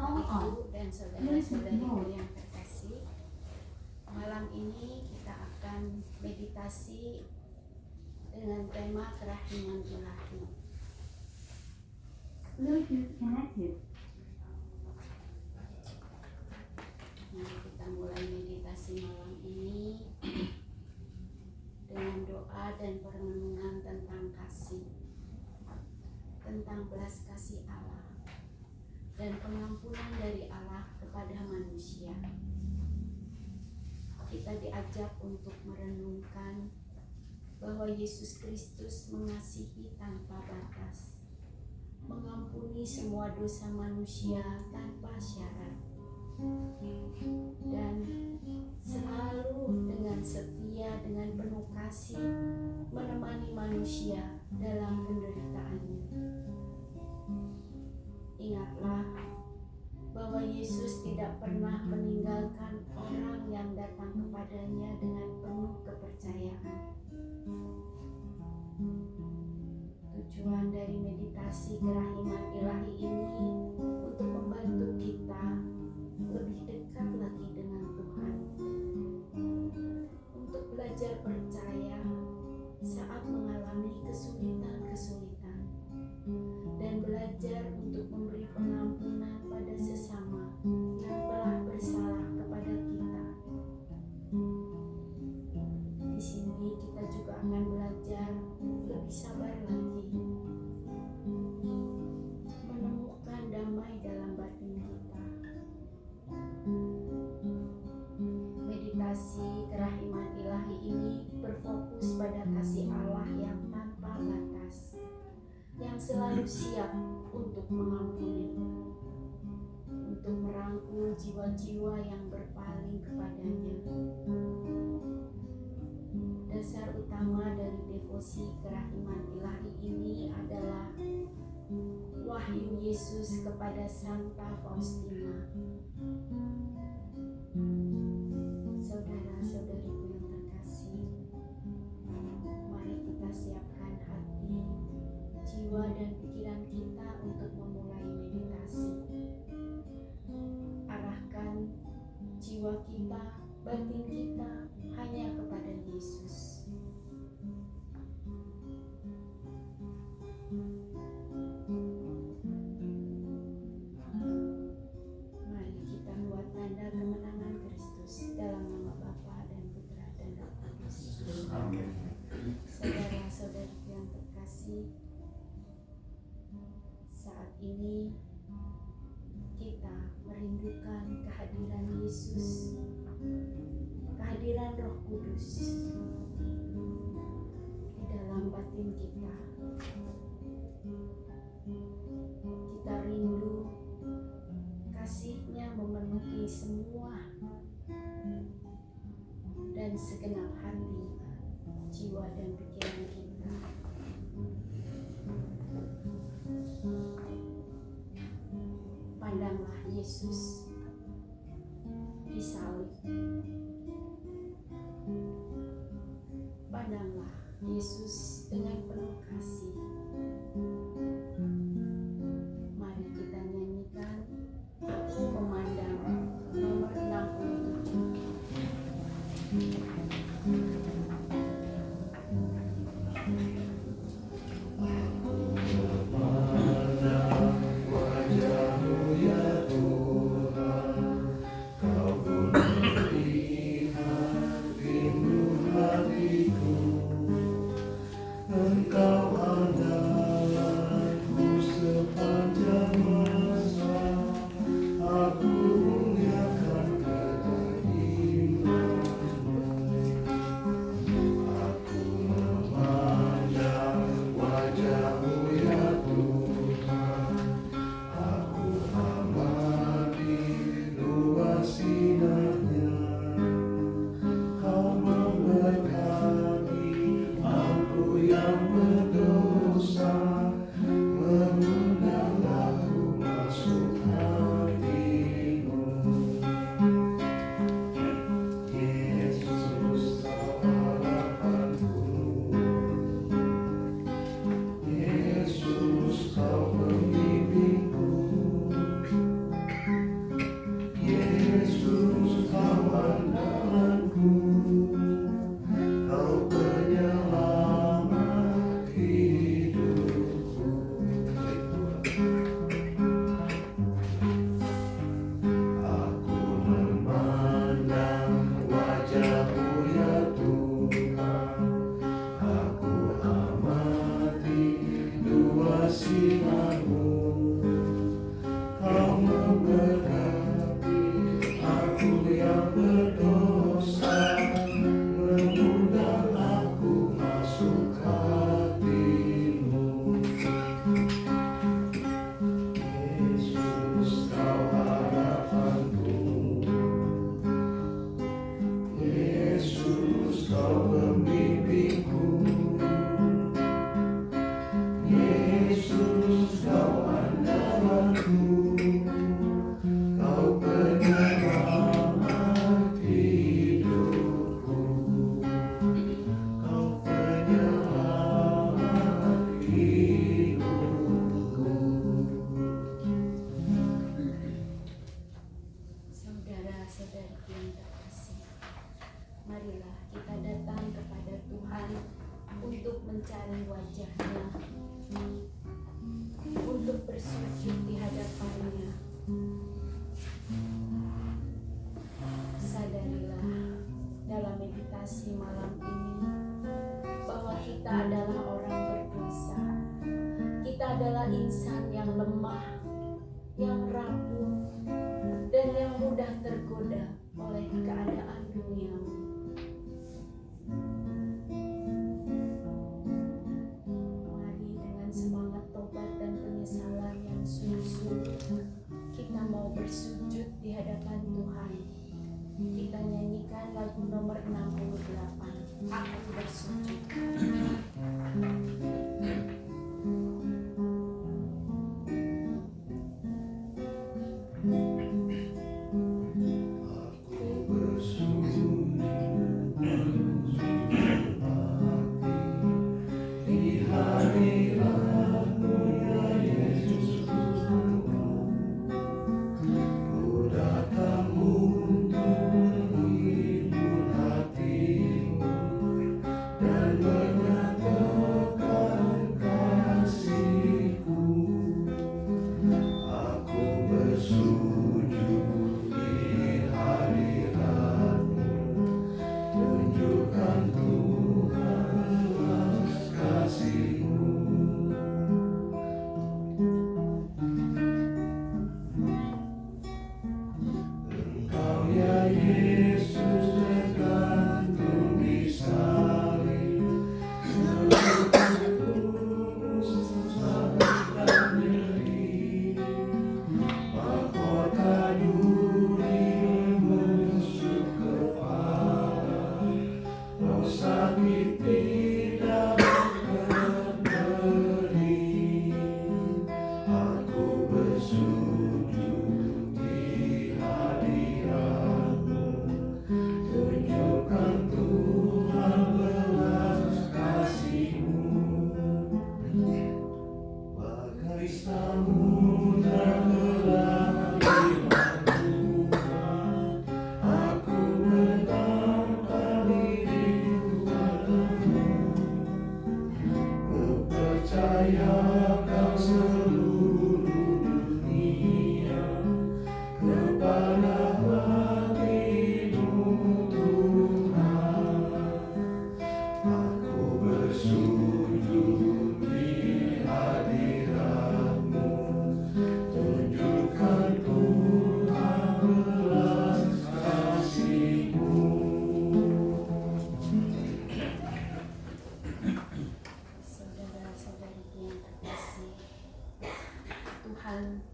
Ibu dan saudara-saudariku yang terkasih, malam ini kita akan meditasi dengan tema kerahiman ilahi. Bluetooth connected. Mari kita mulai meditasi malam ini dengan doa dan perenungan tentang kasih, tentang belas kasih Allah dan pengampunan dari Allah kepada manusia. Kita diajak untuk merenungkan bahwa Yesus Kristus mengasihi tanpa batas, mengampuni semua dosa manusia tanpa syarat, dan selalu dengan setia, dengan penuh kasih menemani manusia dalam penderitaannya. Ingatlah bahwa Yesus tidak pernah meninggalkan orang yang datang kepadanya dengan penuh kepercayaan. Tujuan dari meditasi kerahiman ilahi ini untuk membantu kita lebih dekat lagi dengan Tuhan, untuk belajar percaya saat mengalami kesulitan-kesulitan, dan belajar untuk memberi pengampunan pada sesama yang telah bersalah kepada kita. Di sini kita juga akan belajar lebih sabar lagi, menemukan damai dalam batin kita. Meditasi kerahiman ilahi ini berfokus pada kasih Allah yang tanpa batas, yang selalu siap untuk mengampuni, untuk merangkul jiwa-jiwa yang berpaling kepadanya. Dasar utama dari devosi kerahiman ilahi ini adalah wahyu Yesus kepada Santa Faustina. Saudara-saudariku yang terkasih, mari kita siapkan hati, jiwa dan pikiran kita untuk memulai meditasi. Arahkan jiwa kita, batin kita hanya kepada Yesus. Mari kita buat tanda kemenangan Kristus dalam nama Bapa dan Putra dan Roh Kudus. Saudara-saudari yang terkasih, saat ini kita merindukan kehadiran Yesus, kehadiran Roh Kudus di dalam batin kita. Kita rindu kasih-Nya memenuhi semua dan segenap hati, jiwa dan pikiran kita. Pandanglah Yesus disalib. Pandanglah Yesus dengan penuh kasih. Mari kita nyanyikan Aku Memandang nomor 67. Engkau lemah, yang rapuh, dan yang mudah tergoda oleh keadaan duniawi. Mari dengan semangat tobat dan penyesalan yang sungguh-sungguh kita mau bersujud di hadapan Tuhan. Kita nyanyikan lagu nomor 68, Aku Bersujud.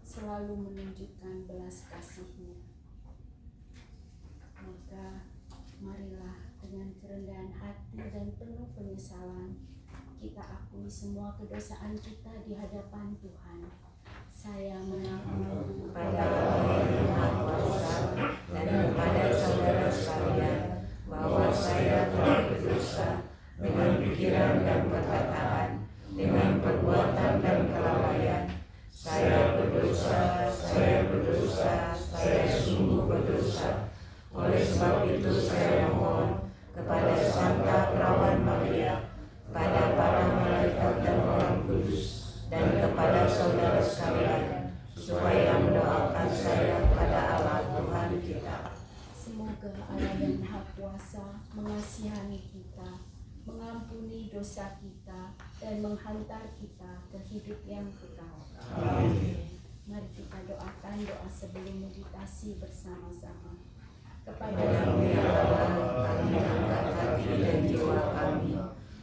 Selalu menunjukkan belas kasih-Nya. Maka marilah dengan kerendahan hati dan penuh penyesalan kita akui semua kedosaan kita di hadapan Tuhan. Saya mengaku kepada Allah yang Maha Kuasa dan kepada saudara sekalian bahwa saya telah berdosa dengan pikiran dan perkataan, dengan perbuatan dan kelalaian. Saya berdosa, saya sungguh berdosa. Oleh sebab itu saya mohon kepada Santa Perawan Maria, kepada para malaikat dan orang kudus, dan kepada saudara sekalian, supaya mendoakan saya kepada Allah Tuhan kita. Semoga Allah yang Maha Kuasa mengasihani kita, mengampuni dosa kita, dan menghantar kita ke hidup yang kekal. Amin. Mari kita doakan doa sebelum meditasi bersama-sama. Kepadamu ya Allah, kami angkat hati dan jiwa kami,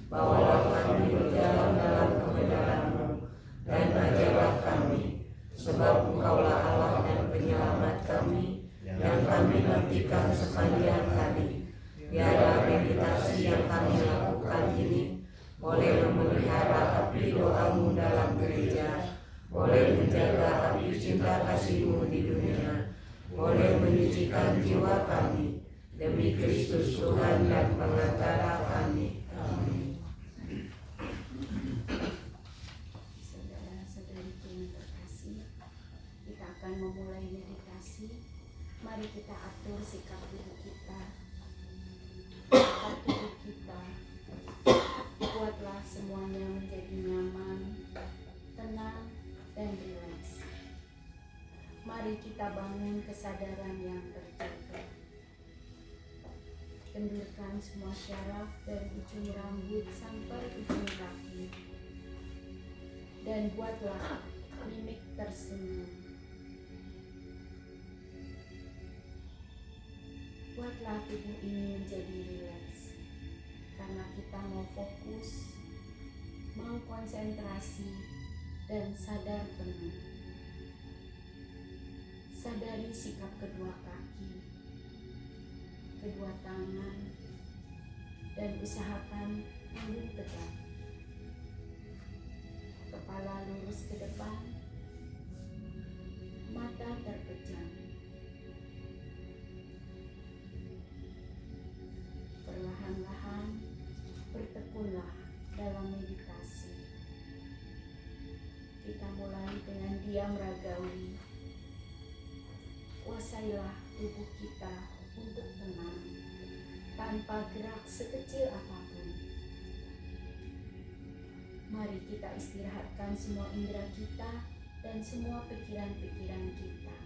bawalah kami berjalan dalam kebenaran-Mu, dan ajarlah kami, sebab Engkaulah Allah dan penyelamat kami, yang kami nantikan sepanjang hari. Biarlah meditasi yang kami lakukan ini boleh memelihara api doa-Mu dalam gereja, boleh menjaga api cinta kasih-Mu di dunia, boleh menyucikan jiwa kami demi Kristus Tuhan dan pengantara kami. Amin. Saudara-saudariku yang terkasih, kita akan memulai meditasi. Mari kita atur sikap tubuh kita. Buatlah semuanya menjadi nyaman, tenang, dan rileks. Mari kita bangun kesadaran yang terjaga. Kendurkan semua syaraf dari ujung rambut sampai ujung kaki. Dan buatlah mimik tersenyum. Buatlah tubuh ini menjadi rileks, karena kita mau fokus, mau konsentrasi, dan sadar penuh. Sadari sikap kedua kaki, kedua tangan, dan usahakan punggung tegak. Kepala lurus ke depan, mata terpejam. Perlahan-lahan bertekunlah dalam meditasi. Kita mulai dengan diam ragawi. Kuasailah tubuh kita untuk tenang, tanpa gerak sekecil apapun. Mari kita istirahatkan semua indera kita dan semua pikiran-pikiran kita.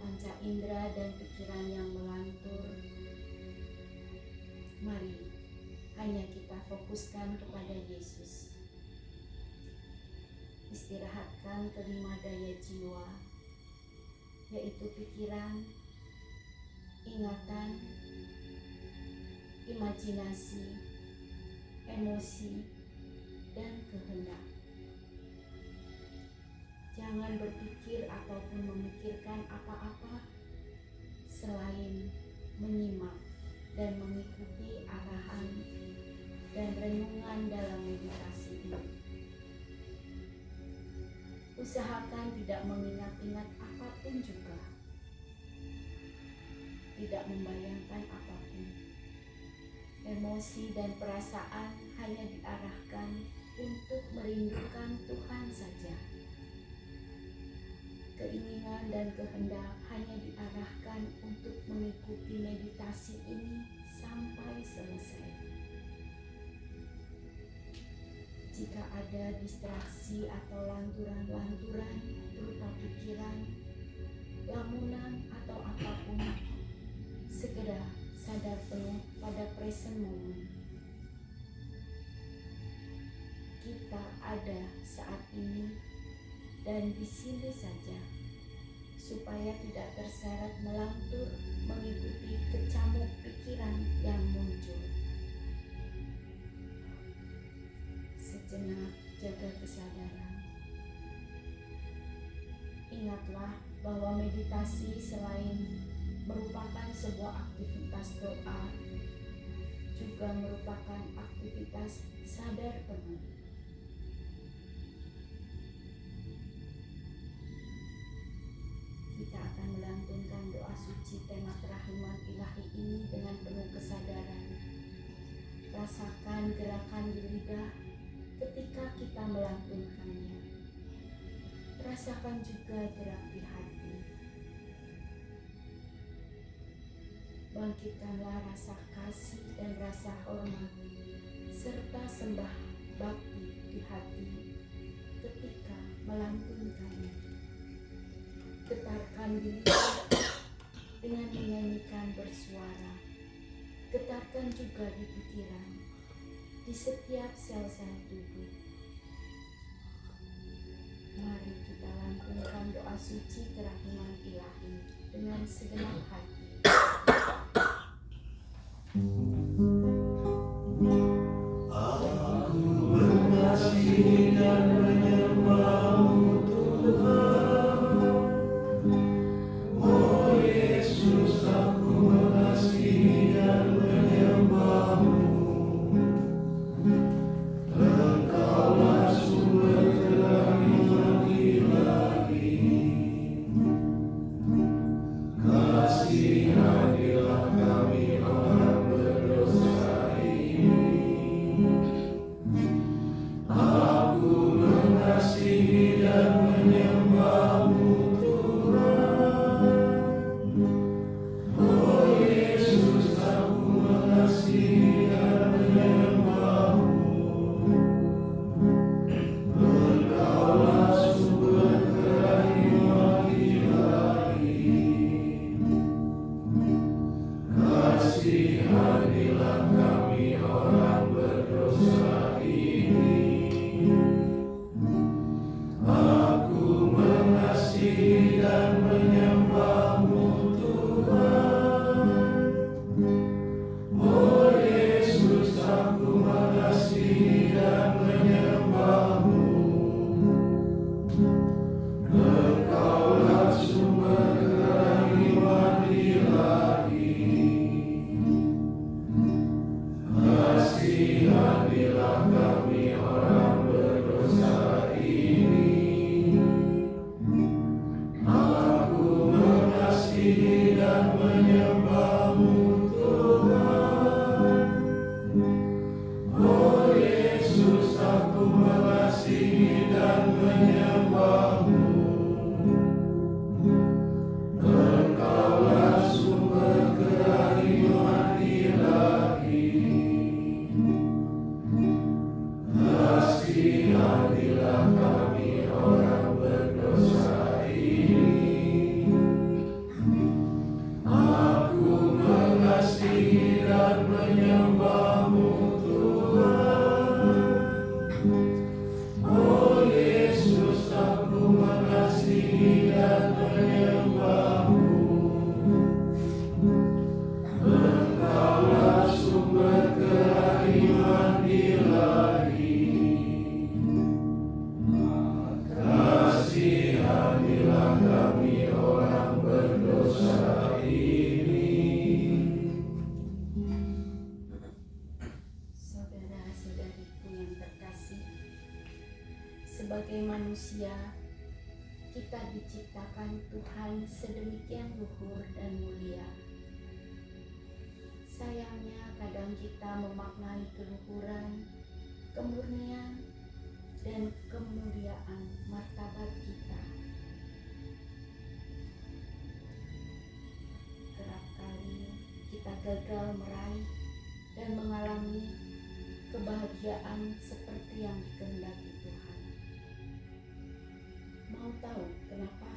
Panca indera dan pikiran yang melantur, mari hanya kita fokuskan kepada Yesus. Istirahatkan kelima daya jiwa, yaitu pikiran, ingatan, imajinasi, emosi, dan kehendak. Jangan berpikir ataupun memikirkan apa-apa selain menyimak dan mengikuti arahan dan renungan dalam meditasi ini. Usahakan tidak mengingat-ingat apapun juga, tidak membayangkan apapun. Emosi dan perasaan hanya diarahkan untuk merindukan Tuhan saja. Keinginan dan kehendak hanya diarahkan untuk mengikuti meditasi ini sampai selesai. Jika ada distraksi atau lanturan-lanturan berupa pikiran, lamunan atau apapun, segera sadar penuh pada present moment. Kita ada saat ini dan di sini saja, supaya tidak terseret melantur mengikuti kecamuk pikiran yang muncul. Sejenak jaga kesadaran. Ingatlah bahwa meditasi selain merupakan sebuah aktivitas doa, juga merupakan aktivitas sadar penuh. Kita akan melantunkan doa suci tema kerahiman ilahi ini dengan penuh kesadaran. Rasakan gerakan di lidah ketika kita melantunkannya. Rasakan juga gerak di hati. Bangkitkanlah rasa kasih dan rasa hormat serta sembah bakti di hati ketika melantunkannya. Getarkan diri dengan menyanyikan bersuara. Getarkan juga di pikiran, di setiap sel-sel tubuh. Mari kita lantunkan doa suci kerahiman ilahi dengan segenap hati. Aku mengasihi dan menyembah-Mu Tuhan. Oh Yesus, aku mengasihi dan menyembah-Mu. Engkaulah sumber kerahiman ilahi. Kasihanilah kami orang Engkaulah sumber kerahiman ilahi. Kasihanilah kami orang berdosa ini. Aku mengasihi dan menyembah-Mu Tuhan. Oh Yesus, aku mengasihi dan menyembah-Mu. Engkaulah sumber kerahiman ilahi. Kasihanilah kami orang berdosa ini. Aku mengasihi dan menyembah-Mu Tuhan. Oh Yesus, aku mengasihi dan menyembah-Mu. Engkaulah sumber kerahiman ilahi. Kasihanilah kami orang berdosa ini. Saudara-saudariku yang terkasih, sebagai manusia, kita diciptakan Tuhan sedemikian luhur dan mulia. Sayangnya kadang kita memaknai keluhuran, kemurnian, dan kemuliaan martabat kita. Kerap kali kita gagal meraih dan mengalami kebahagiaan seperti yang dikehendaki Tuhan. Mau tahu kenapa?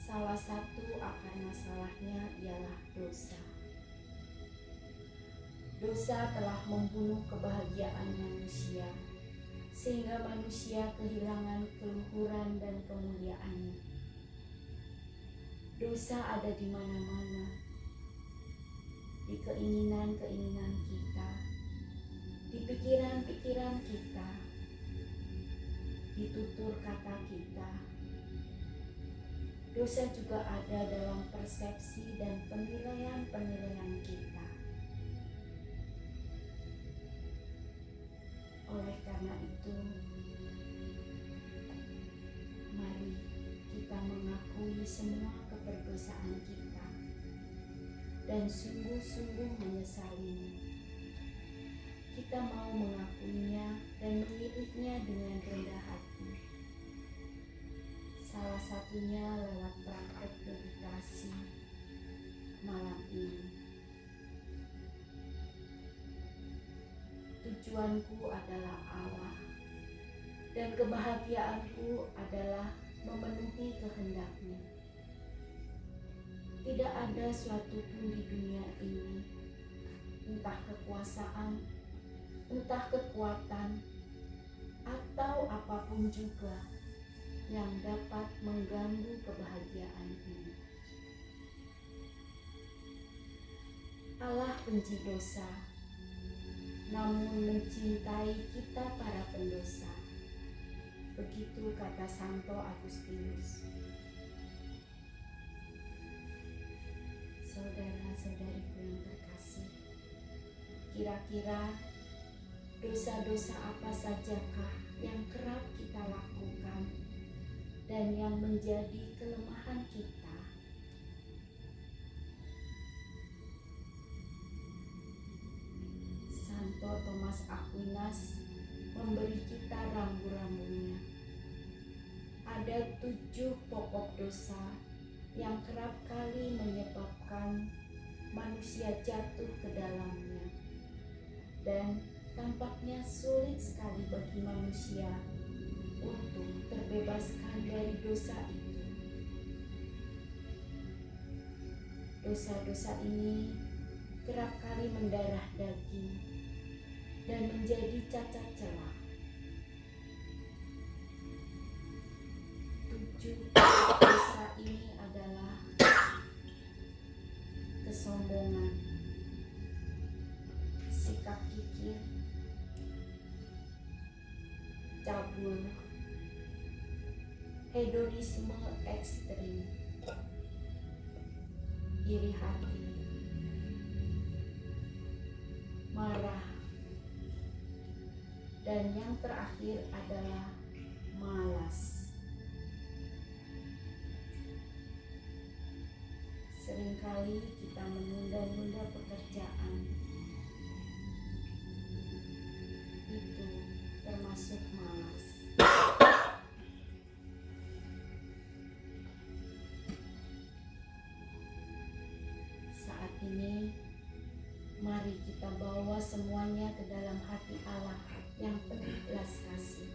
Salah satu akar masalahnya ialah dosa. Dosa telah membunuh kebahagiaan manusia, sehingga manusia kehilangan keluhuran dan kemuliaannya. Dosa ada di mana-mana, di keinginan-keinginan kita, di pikiran-pikiran kita, di tutur kata kita. Dosa juga ada dalam persepsi dan penilaian-penilaian kita. Oleh karena itu, mari kita mengakui semua keberdosaan kita dan sungguh-sungguh menyesalinya. Kita mau mengakuinya dan memilihnya dengan rendah hati. Salah satunya lewat praktek meditasi malam ini. Tujuanku adalah Allah, dan kebahagiaanku adalah memenuhi kehendak-Nya. Tidak ada suatu pun di dunia ini, entah kekuasaan, entah kekuatan, atau apapun juga yang dapat mengganggu kebahagiaan ini. Allah benci dosa, namun mencintai kita para pendosa. Begitu kata Santo Agustinus. Saudara-saudariku yang terkasih, kira-kira dosa-dosa apa sajakah yang kerap kita lakukan dan yang menjadi kelemahan kita? Santo Thomas Aquinas memberi kita rambu-rambunya. Ada 7 pokok dosa yang kerap kali menyebabkan manusia jatuh ke dalamnya, dan tampaknya sulit sekali bagi manusia untuk terbebaskan dari dosa itu. Dosa-dosa ini kerap kali mendarah daging dan menjadi cacat celah. 7 dosa ini adalah kesombongan, sikap kikir, cabul, hedonisme ekstrim, iri hati, marah, dan yang terakhir adalah malas. Seringkali kita menunda-nunda pekerjaan. Itu termasuk malas. Saat ini, mari kita bawa semuanya ke dalam hati Allah yang penuh belas kasih.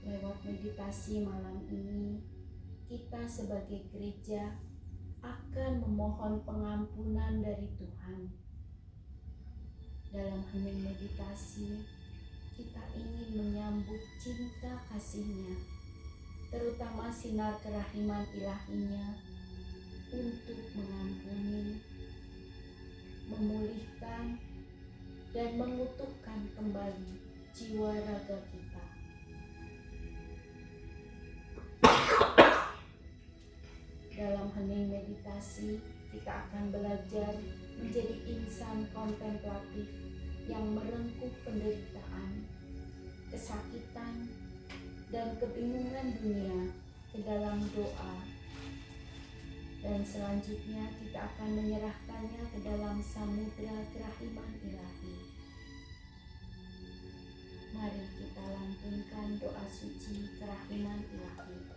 Lewat meditasi malam ini, kita sebagai gereja akan memohon pengampunan dari Tuhan. Dalam hening meditasi, kita ingin menyambut cinta kasih-Nya, terutama sinar kerahiman ilahi-Nya untuk mengampuni, memulihkan, dan mengutuhkan kembali jiwa raga kita. Dalam hening meditasi, kita akan belajar menjadi insan kontemplatif yang merengkuh penderitaan, kesakitan, dan kebingungan dunia ke dalam doa. Dan selanjutnya kita akan menyerahkannya ke dalam samudera kerahiman ilahi. Mari kita lantunkan doa suci kerahiman ilahi.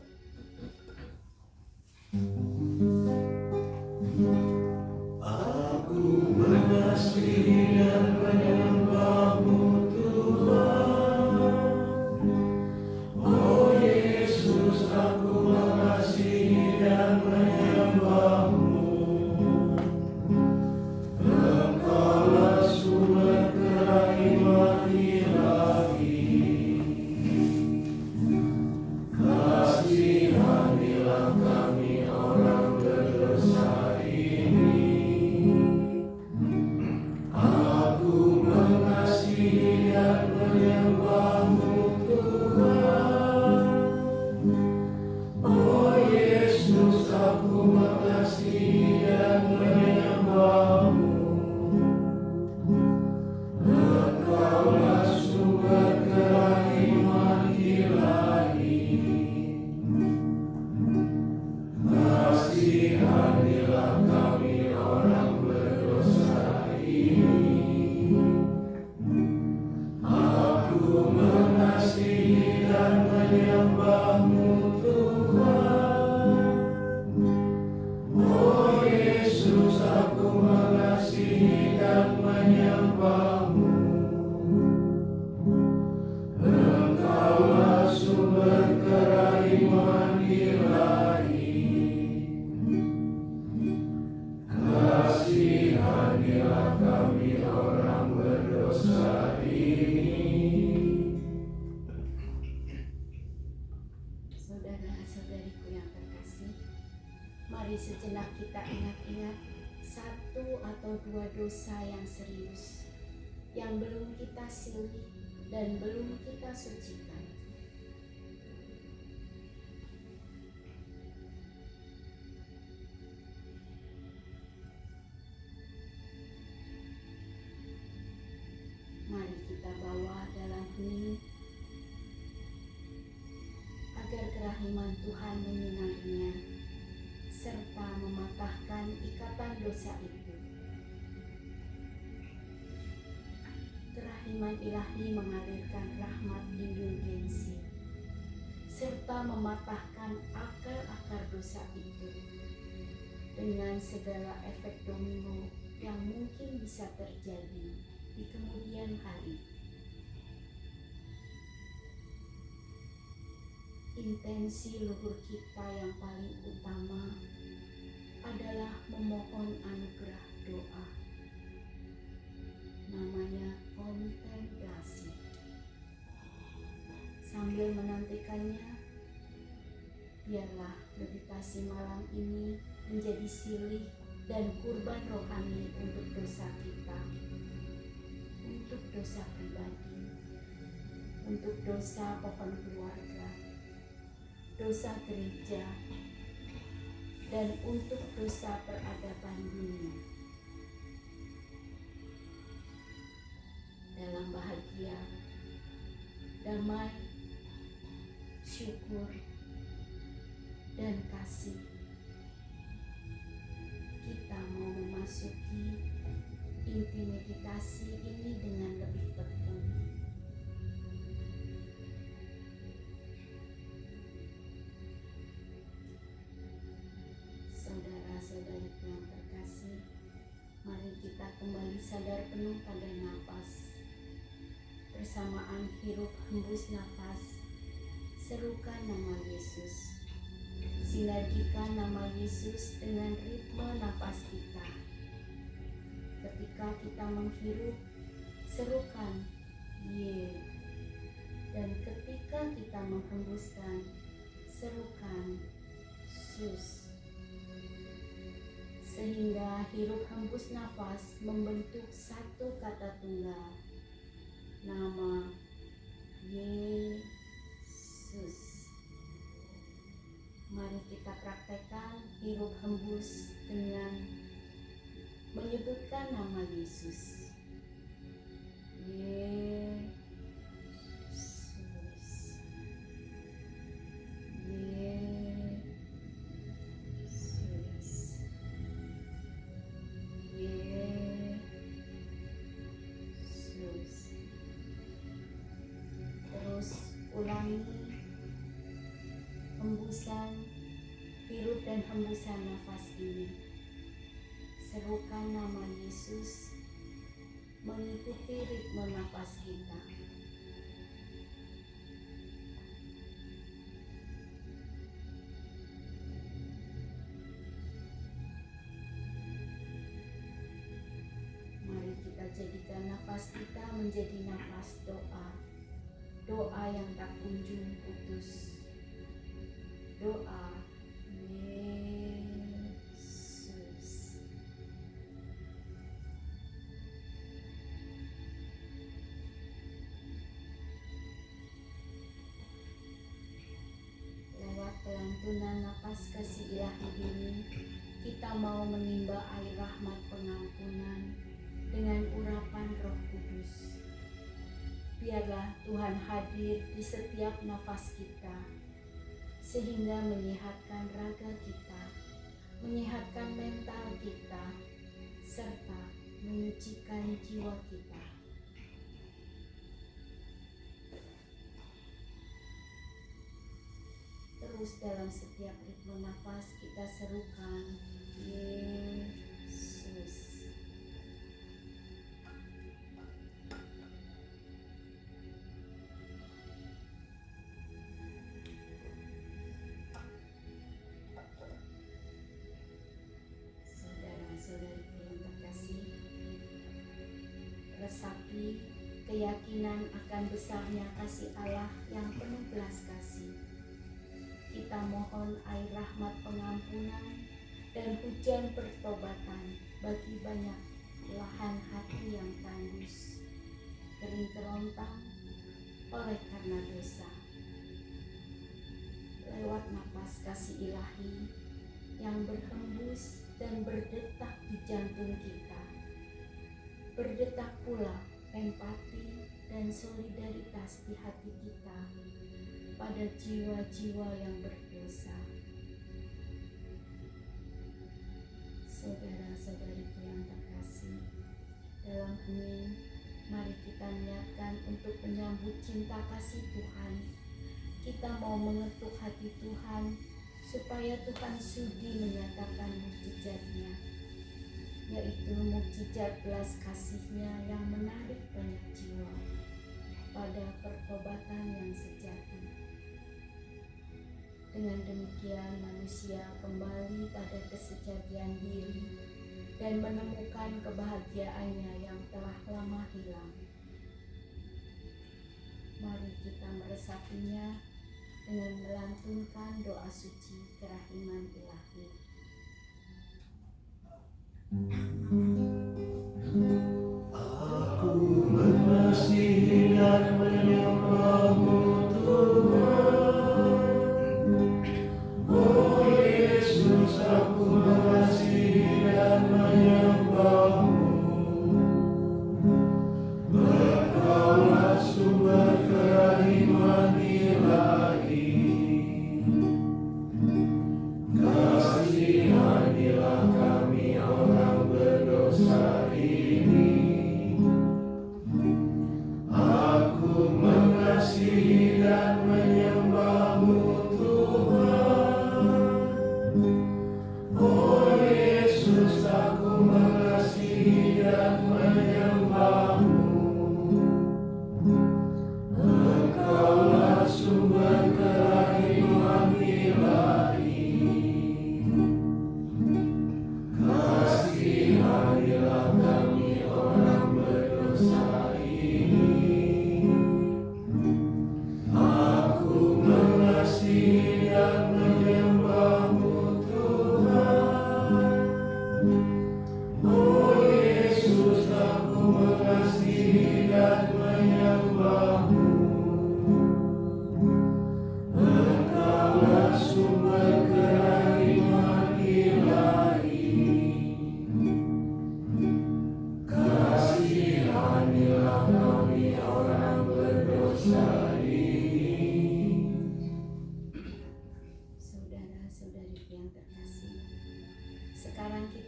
Aku mengasihi dan menyembah-Mu Tuhan. Oh Yesus, aku mengasihi dan menyembah-Mu. Engkaulah sumber kerahiman ilahi. Kasihanilah kami orang berdosa ini. Aku mengasihi dan menyembah-Mu Tuhan. Oh Yesus, aku mengasihi dan menyembah-Mu. Engkaulah sumber kerahiman ilahi. Kasihanilah kami orang berdosa ini. Aku mengasihi dan menyembah-Mu Tuhan. Oh Yesus, aku mengasihi dan menyembah-Mu. Engkaulah sumber kerahiman ilahi. Kasihanilah kami orang berdosa ini. Saudara-saudariku yang terkasih, mari sejenak kita ingat-ingat satu atau dua dosa yang serius yang belum kita silih dan belum kita sucikan. Mari kita bawa dalam hening agar kerahiman Tuhan menyinarinya serta mematahkan ikatan dosa itu. Kerahiman ilahi mengalirkan rahmat indulgensi serta mematahkan akar-akar dosa itu dengan segala efek domino yang mungkin bisa terjadi di kemudian hari. Intensi luhur kita yang paling utama adalah memohon anugerah doa. Namanya kontemplasi. Sambil menantikannya, biarlah meditasi malam ini menjadi silih dan kurban rohani untuk dosa kita, untuk dosa pribadi, untuk dosa pohon keluarga, dosa gereja dan untuk dosa peradaban dunia. Dalam bahagia, damai, syukur, dan kasih, kita mau memasuki inti meditasi ini dengan lebih tekun. Saudara-saudariku yang terkasih, mari kita kembali sadar penuh pada nafas. Bersamaan hirup hembus nafas, serukan nama Yesus. Sinergikan nama Yesus dengan ritme nafas kita. Ketika kita menghirup, serukan Ye. Dan ketika kita menghembuskan, serukan Sus. Sehingga hirup hembus nafas membentuk satu kata tunggal, nama Yesus. Mari kita praktekkan hirup hembus dengan menyebutkan nama Yesus. Yesus. Yesus. Yesus. Terus ulangi hembusan, hirup dan hembusan nafas ini. Serukan nama Yesus mengikuti ritme nafas kita. Mari kita jadikan nafas kita menjadi nafas doa. Doa yang tak kunjung putus. Doa Yesus. Lewat pelantunan nafas kasih ilahi ini, kita mau menimba air rahmat pengampunan dengan urapan Roh Kudus. Biarlah Tuhan hadir di setiap nafas kita, sehingga menyehatkan raga kita, menyehatkan mental kita, serta menyucikan jiwa kita. Terus dalam setiap ritme nafas kita serukan Yesus. Saudara-saudariku yang terkasih, resapi keyakinan akan besarnya kasih Allah yang penuh belas kasih. Kita mohon air rahmat pengampunan dan hujan pertobatan bagi banyak lahan hati yang tandus, kering kerontang oleh karena dosa. Lewat napas kasih ilahi yang berhembus dan berdetak di jantung kita, berdetak pula empati dan solidaritas di hati kita pada jiwa-jiwa yang berdosa. Saudara-saudariku yang terkasih, dalam hening mari kita niatkan untuk menyambut cinta kasih Tuhan. Kita mau mengetuk hati Tuhan supaya Tuhan sudi menyatakan mukjizat-Nya, yaitu mukjizat belas kasih-Nya yang menarik banyak jiwa pada pertobatan yang sejati. Dengan demikian manusia kembali pada kesejatian diri dan menemukan kebahagiaannya yang telah lama hilang. Mari kita meresapinya dengan melantunkan doa suci kerahiman ilahi. Aku mengasihi dan menyembah-Mu Tuhan.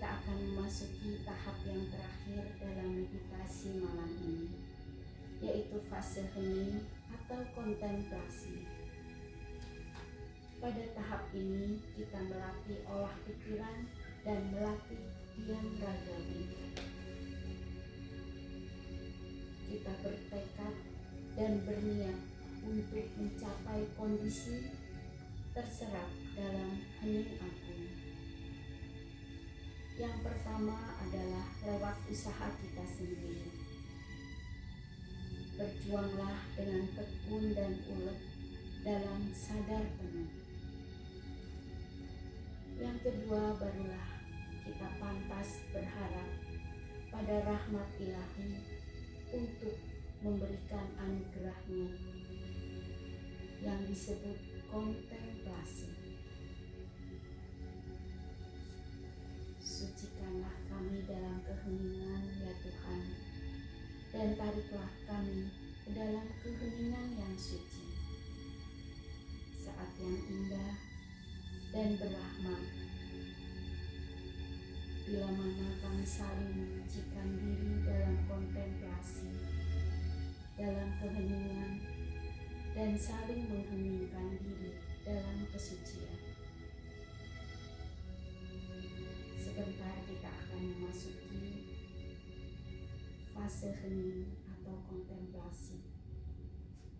kita akan memasuki tahap yang terakhir dalam meditasi malam ini, yaitu fase hening atau kontemplasi. Pada tahap ini kita melatih olah pikiran dan melatih diam ragawi. Kita bertekad dan berniat untuk mencapai kondisi terserap dalam hening agung. Yang pertama adalah lewat usaha kita sendiri. Berjuanglah dengan tekun dan ulet dalam sadar penuh. Yang kedua, barulah kita pantas berharap pada rahmat ilahi untuk memberikan anugerahnya yang disebut kontemplasi. Sucikanlah kami dalam keheningan ya Tuhan, dan tariklah kami ke dalam keheningan yang suci, saat yang indah dan berahmat, bila mana kami saling menyucikan diri dalam kontemplasi, dalam keheningan, dan saling mengheningkan diri dalam kesucian. Sebentar kita akan memasuki fase hening atau kontemplasi.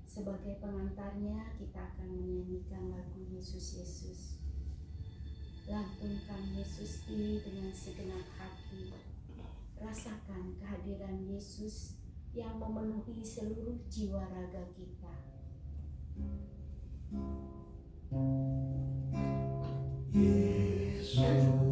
Sebagai pengantarnya, kita akan menyanyikan lagu Yesus Yesus. Lantunkan Yesus ini dengan segenap hati. Rasakan kehadiran Yesus yang memenuhi seluruh jiwa raga kita. Yesus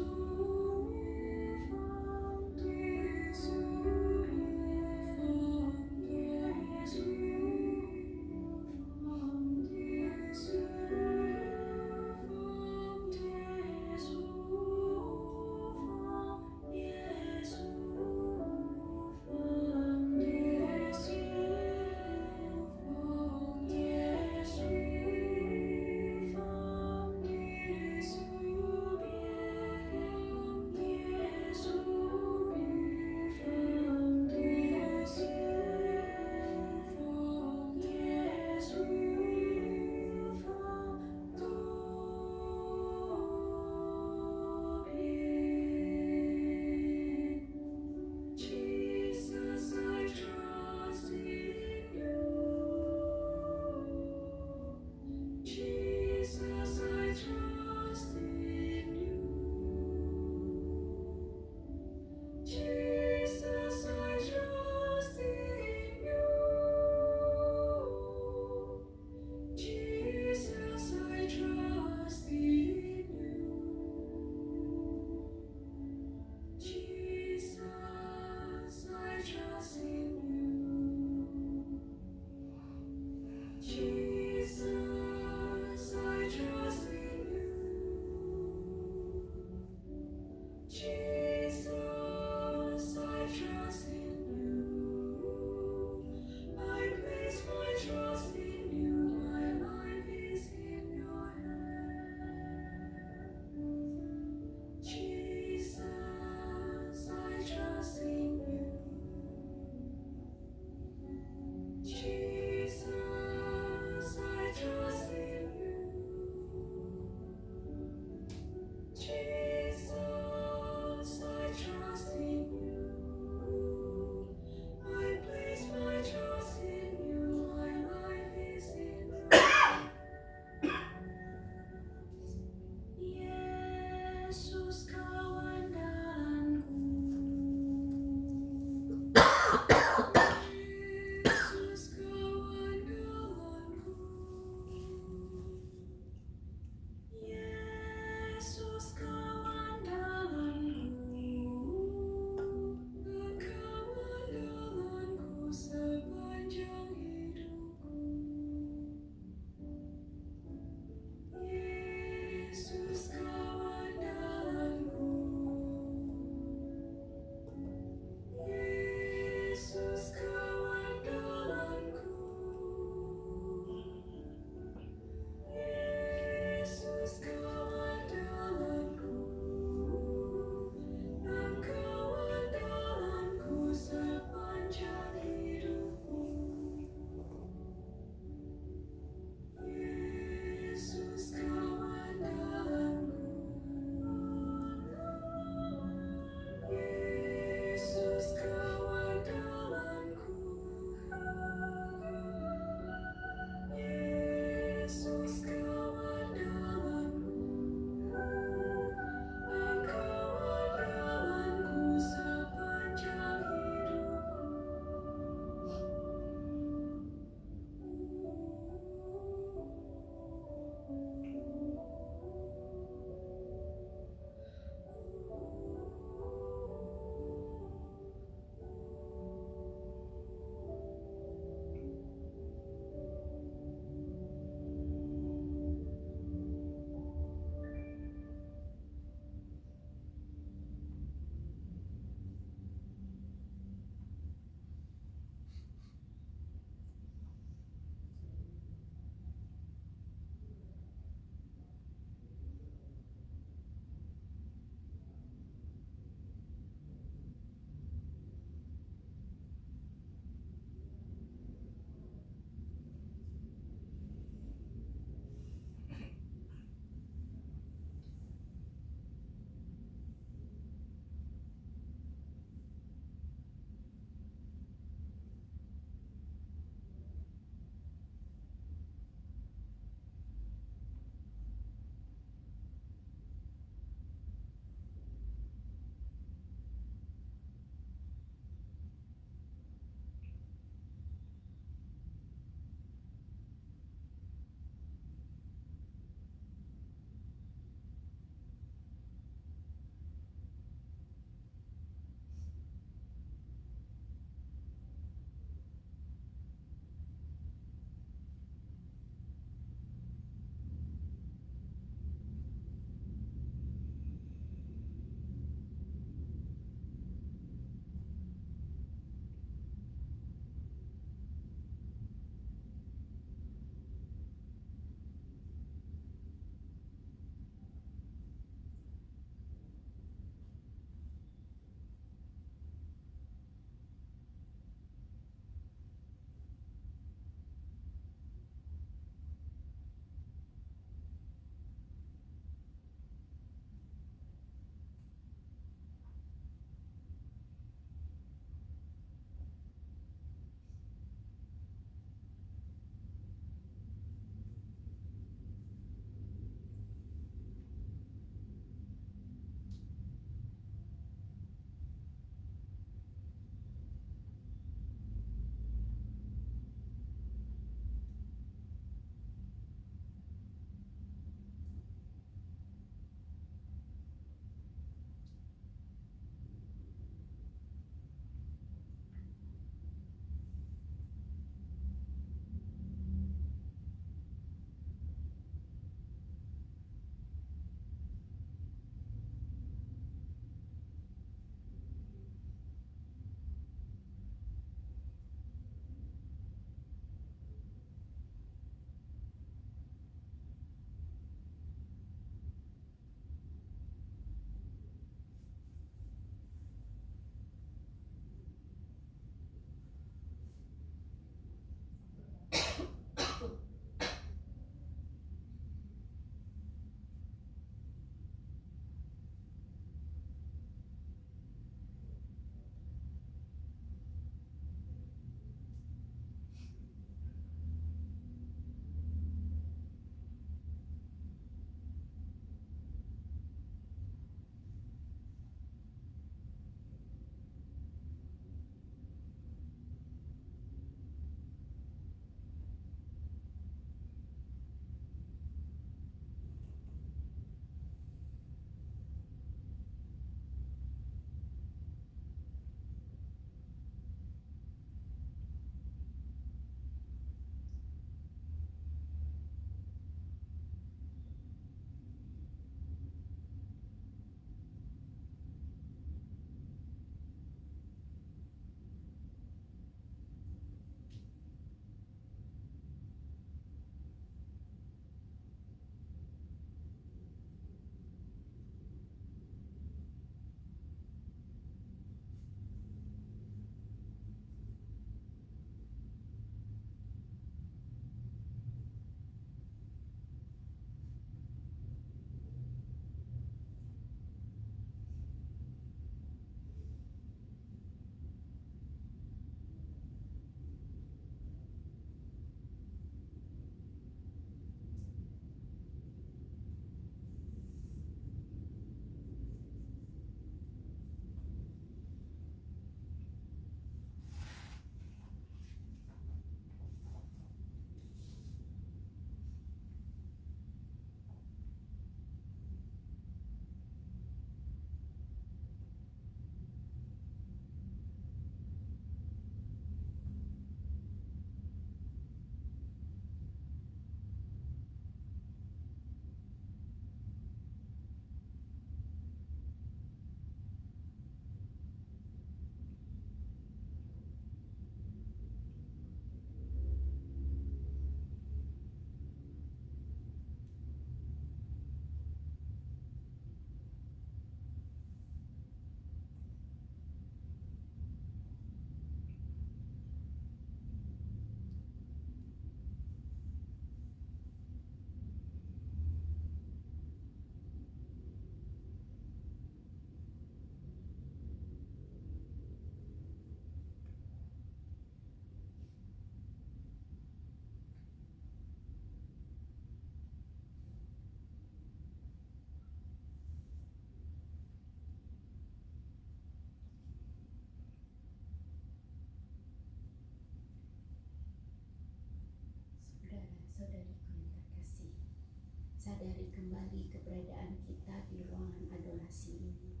kembali keberadaan kita di ruangan adorasi ini.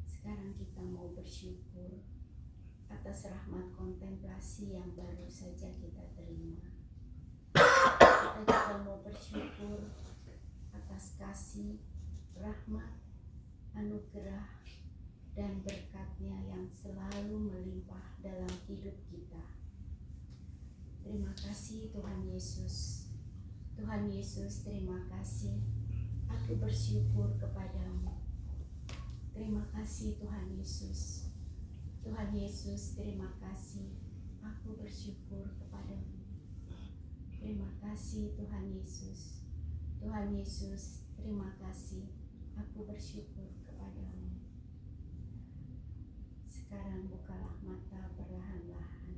Sekarang kita mau bersyukur atas rahmat kontemplasi yang baru saja kita terima. Kita juga mau bersyukur atas kasih, rahmat, anugerah, dan berkat-Nya yang selalu melimpah dalam hidup kita. Terima kasih Tuhan Yesus. Tuhan Yesus, terima kasih. Aku bersyukur kepadamu. Terima kasih Tuhan Yesus. Tuhan Yesus, terima kasih. Aku bersyukur kepadamu. Terima kasih Tuhan Yesus. Tuhan Yesus, terima kasih. Aku bersyukur kepadamu. Sekarang bukalah mata perlahan-lahan.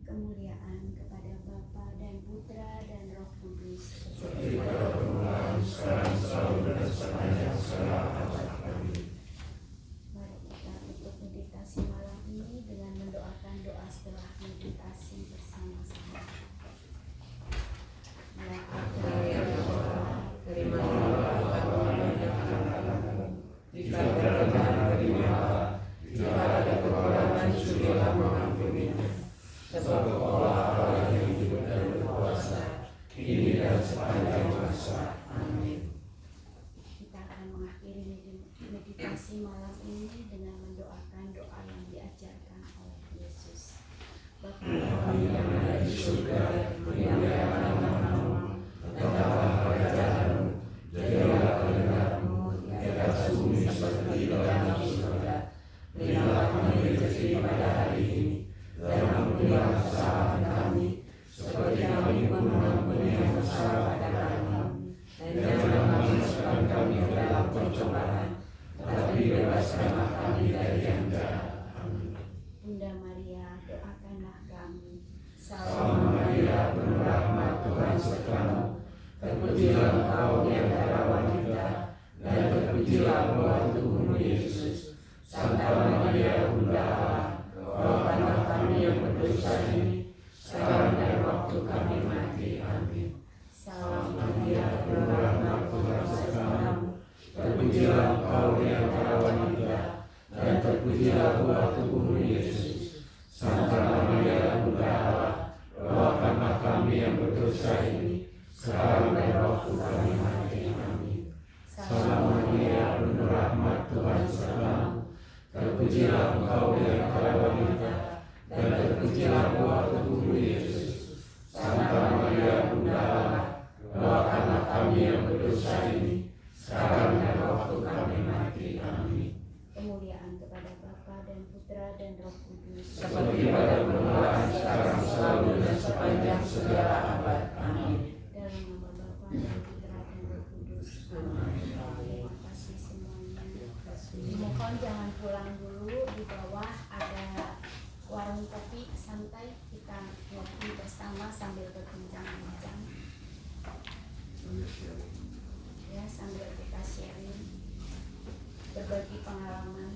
Kemuliaan kepada Bapa dan Putra dan Roh Kudus, seperti pada permulaan, sekarang, selalu, dan sepanjang segala abad. Amin. Mari kita tutup meditasi malam ini dengan mendoakan doa setelah meditasi bersama-sama. Ya Allah, terimalah kami jika berkenan terimalah, jika ada kekurangan sudilah mengampuninya. Sebab Allah yang hidup dan berkuasa, kini dan sepanjang masa. Amin. kita akan mengakhiri meditasi malam ini dengan mendoakan doa yang diajarkan oleh Yesus. Bapa Kami yang ada di surga, dimuliakanlah namamu, datanglah kerajaanmu, jadilah kehendakmu di atas bumi seperti di dalam surga. Berilah kami rezeki pada hari ini, dan ampunilah kesalahan kami, seperti kami pun mengampuni yang bersalah pada kami. Dan janganlah masukkan kami ke dalam pencobaan, tetapi bebaskanlah kami dari yang jahat. Amin. Bunda Maria, doakanlah kami. Salam Maria, penuh rahmat, Tuhan sertamu. Terpujilah engkau di antara wanita, dan terpujilah buah tubuhmu Yesus. Santa Maria, Bunda Allah, doakanlah kami yang berdosa ini, sekarang dan waktu kami mati. Amin. Salam Maria, penuh rahmat, Tuhan sertamu. Terpujilah engkau di antara wanita, dan terpujilah buah tubuhmu Yesus. Santa Maria, Bunda Allah, doakanlah kami yang berdosa ini, sekarang dan waktu kami mati. Amin. Salam Maria, penuh rahmat, Tuhan sertamu. Terpujilah engkau di antara wanita, dan terpujilah buah tubuhmu Yesus. Santa Maria, Bunda Allah, doakanlah kami yang berdosa ini, sekarang dan waktu kami mati. Amin. kemuliaan kepada Bapa dan Putra dan Roh Kudus, Seperti pada permulaan, sekarang, selalu, dan sepanjang segala abad. Amin. dalam nama Bapa dan Putra dan Roh Kudus. Amin. Terima kasih semuanya. Mohon jangan pulang dulu, di bawah ada warung kopi santai, kita ngopi bersama sambil berbincang-bincang. Ya, sambil kita sharing, berbagi pengalaman.